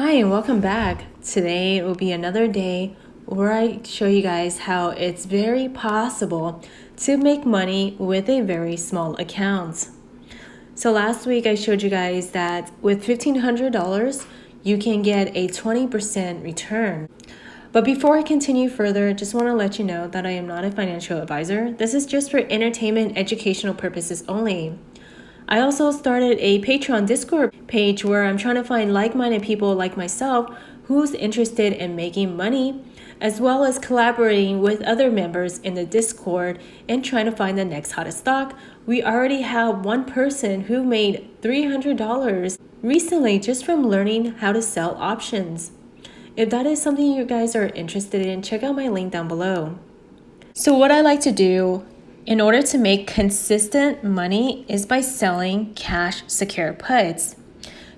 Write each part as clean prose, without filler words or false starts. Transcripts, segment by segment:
Hi and welcome back. Today will be another day where I show you guys how it's very possible to make money with a very small account. So last week I showed you guys that with $1,500 you can get a 20% return. But before I continue further, I just want to let you know that I am not a financial advisor. This is just for entertainment, educational purposes only. I also started a Patreon Discord page where I'm trying to find like-minded people like myself who's interested in making money, as well as collaborating with other members in the Discord and trying to find the next hottest stock. We already have one person who made $300 recently just from learning how to sell options. If that is something you guys are interested in, check out my link down below. So what I like to do in order to make consistent money is by selling cash secure puts.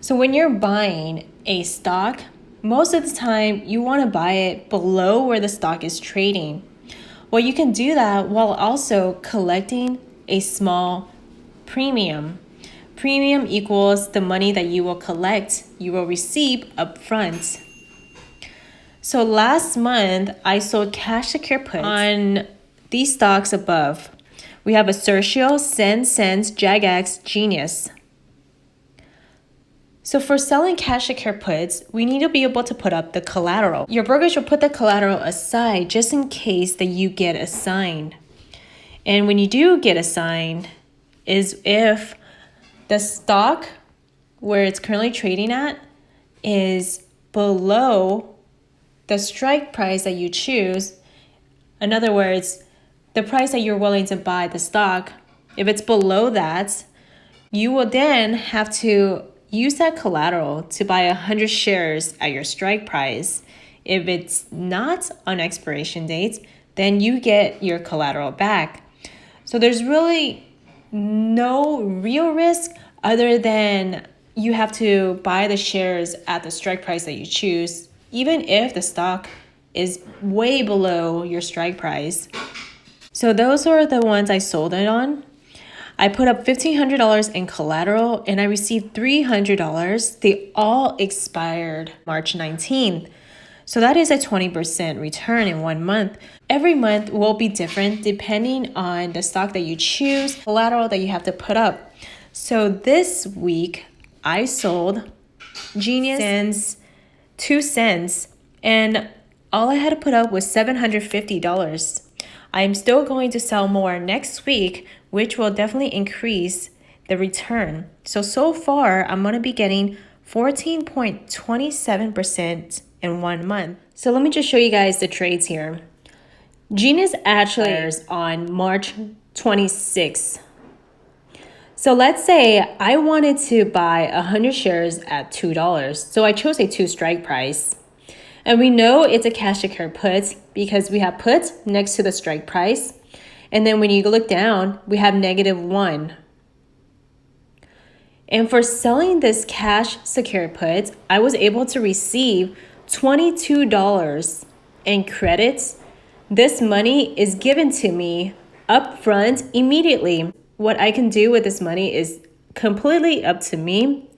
So when you're buying a stock, most of the time you want to buy it below where the stock is trading. Well, you can do that while also collecting a small premium. Premium equals the money that you will collect, you will receive upfront. So last month, I sold cash secure puts on these stocks above. We have Assertio, Sens, Jagex, Gnus. So for selling cash secure puts, we need to be able to put up the collateral. Your brokerage will put the collateral aside just in case that you get assigned. And when you do get assigned is if the stock where it's currently trading at is below the strike price that you choose. In other words, the price that you're willing to buy the stock, if it's below that, you will then have to use that collateral to buy 100 shares at your strike price. If it's not on expiration dates, then you get your collateral back. So there's really no real risk other than you have to buy the shares at the strike price that you choose, even if the stock is way below your strike price. So those are the ones I sold it on. I put up $1,500 in collateral and I received $300. They all expired March 19th. So that is a 20% return in 1 month. Every month will be different depending on the stock that you choose, collateral that you have to put up. So this week I sold Gnus Sens 2 cents and all I had to put up was $750. I'm still going to sell more next week, which will definitely increase the return. So far, I'm going to be getting 14.27% in 1 month. So let me just show you guys the trades here. Gnus actually airs on March 26th. So let's say I wanted to buy 100 shares at $2. So I chose a 2 strike price. And we know it's a cash secure put because we have put next to the strike price. And then when you look down, we have -1. And for selling this cash secure put, I was able to receive $22 in credits. This money is given to me upfront immediately. What I can do with this money is completely up to me.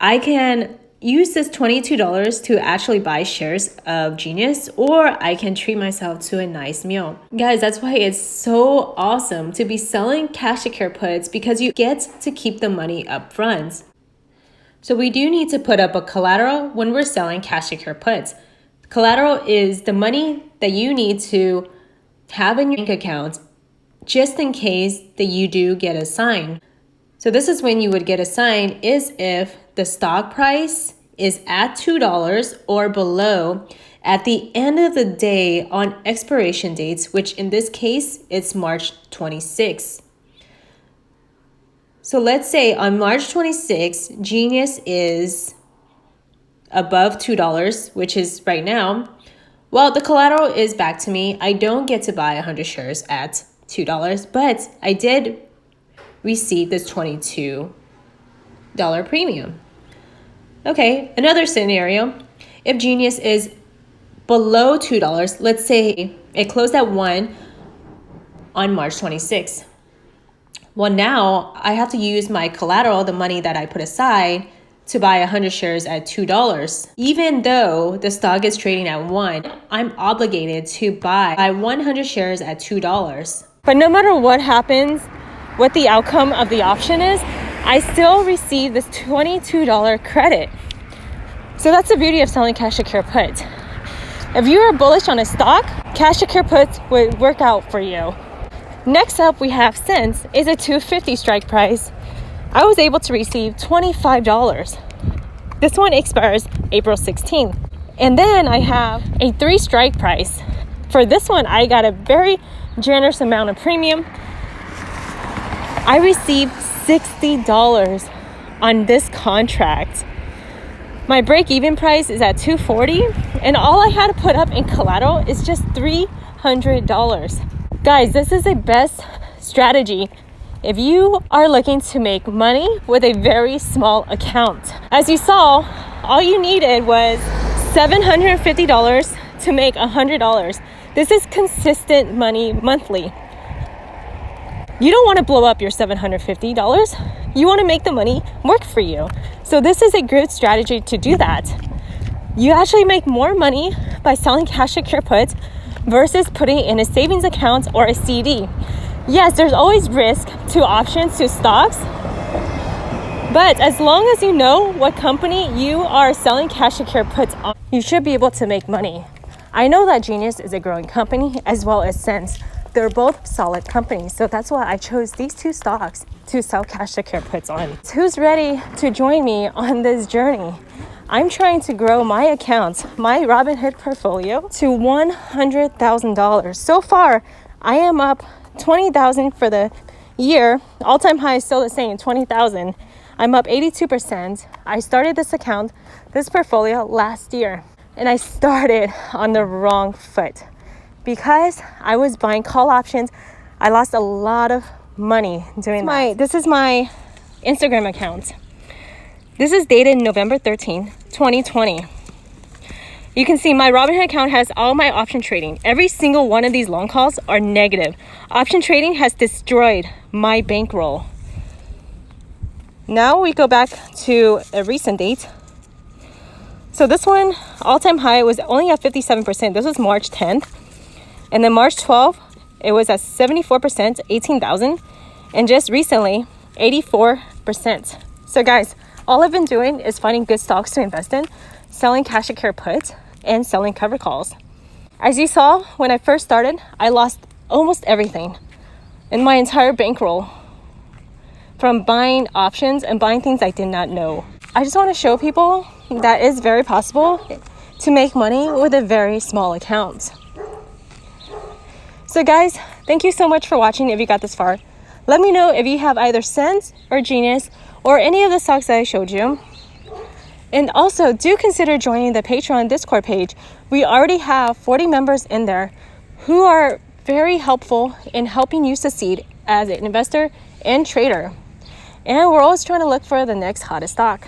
I can use this $22 to actually buy shares of Gnus, or I can treat myself to a nice meal. Guys, that's why it's so awesome to be selling cash secure puts because you get to keep the money up front. So we do need to put up a collateral when we're selling cash secure puts. Collateral is the money that you need to have in your bank account just in case that you do get assigned. So this is when you would get assigned is if the stock price is at $2 or below at the end of the day on expiration dates, which in this case, it's March 26th. So let's say on March 26th, Gnus is above $2, which is right now. Well, the collateral is back to me. I don't get to buy 100 shares at $2, but I did receive this $22 premium. Okay, another scenario, if Gnus is below $2, let's say it closed at 1 on March 26th. Well, now I have to use my collateral, the money that I put aside, to buy 100 shares at $2. Even though the stock is trading at 1, I'm obligated to buy 100 shares at $2. But no matter what happens, what the outcome of the option is, I still receive this $22 credit. So that's the beauty of selling cash secure puts. If you are bullish on a stock, cash secure puts would work out for you. Next up, we have Sens. Is a $2.50 strike price. I was able to receive $25. This one expires April 16th. And then I have a 3 strike price. For this one, I got a very generous amount of premium. I received $60 on this contract. My break-even price is at $240, and all I had to put up in collateral is just $300. Guys, this is the best strategy if you are looking to make money with a very small account. As you saw, all you needed was $750 to make $100. This is consistent money monthly. You don't want to blow up your $750. You want to make the money work for you. So this is a good strategy to do that. You actually make more money by selling cash secure puts versus putting it in a savings account or a CD. Yes, there's always risk to options, to stocks, but as long as you know what company you are selling cash secure puts on, you should be able to make money. I know that Gnus is a growing company as well as Sens. They're both solid companies, so that's why I chose these 2 stocks to sell cash secure puts on. Who's ready to join me on this journey? I'm trying to grow my account, my Robinhood portfolio, to $100,000. So far, I am up $20,000 for the year. All-time high is still the same, $20,000. I'm up 82%. I started this account, this portfolio last year, and I started on the wrong foot. Because I was buying call options, I lost a lot of money doing that. This is my Instagram account. This is dated November 13, 2020. You can see my Robinhood account has all my option trading. Every single one of these long calls are negative. Option trading has destroyed my bankroll. Now we go back to a recent date. So this one, all-time high, was only at 57%. This was March 10th. And then March 12th, it was at 74%, 18,000. And just recently, 84%. So guys, all I've been doing is finding good stocks to invest in, selling cash secure puts, and selling covered calls. As you saw, when I first started, I lost almost everything in my entire bankroll from buying options and buying things I did not know. I just want to show people that it's very possible to make money with a very small account. So guys, thank you so much for watching if you got this far. Let me know if you have either Sens or Gnus or any of the stocks that I showed you. And also, do consider joining the Patreon Discord page. We already have 40 members in there who are very helpful in helping you succeed as an investor and trader. And we're always trying to look for the next hottest stock.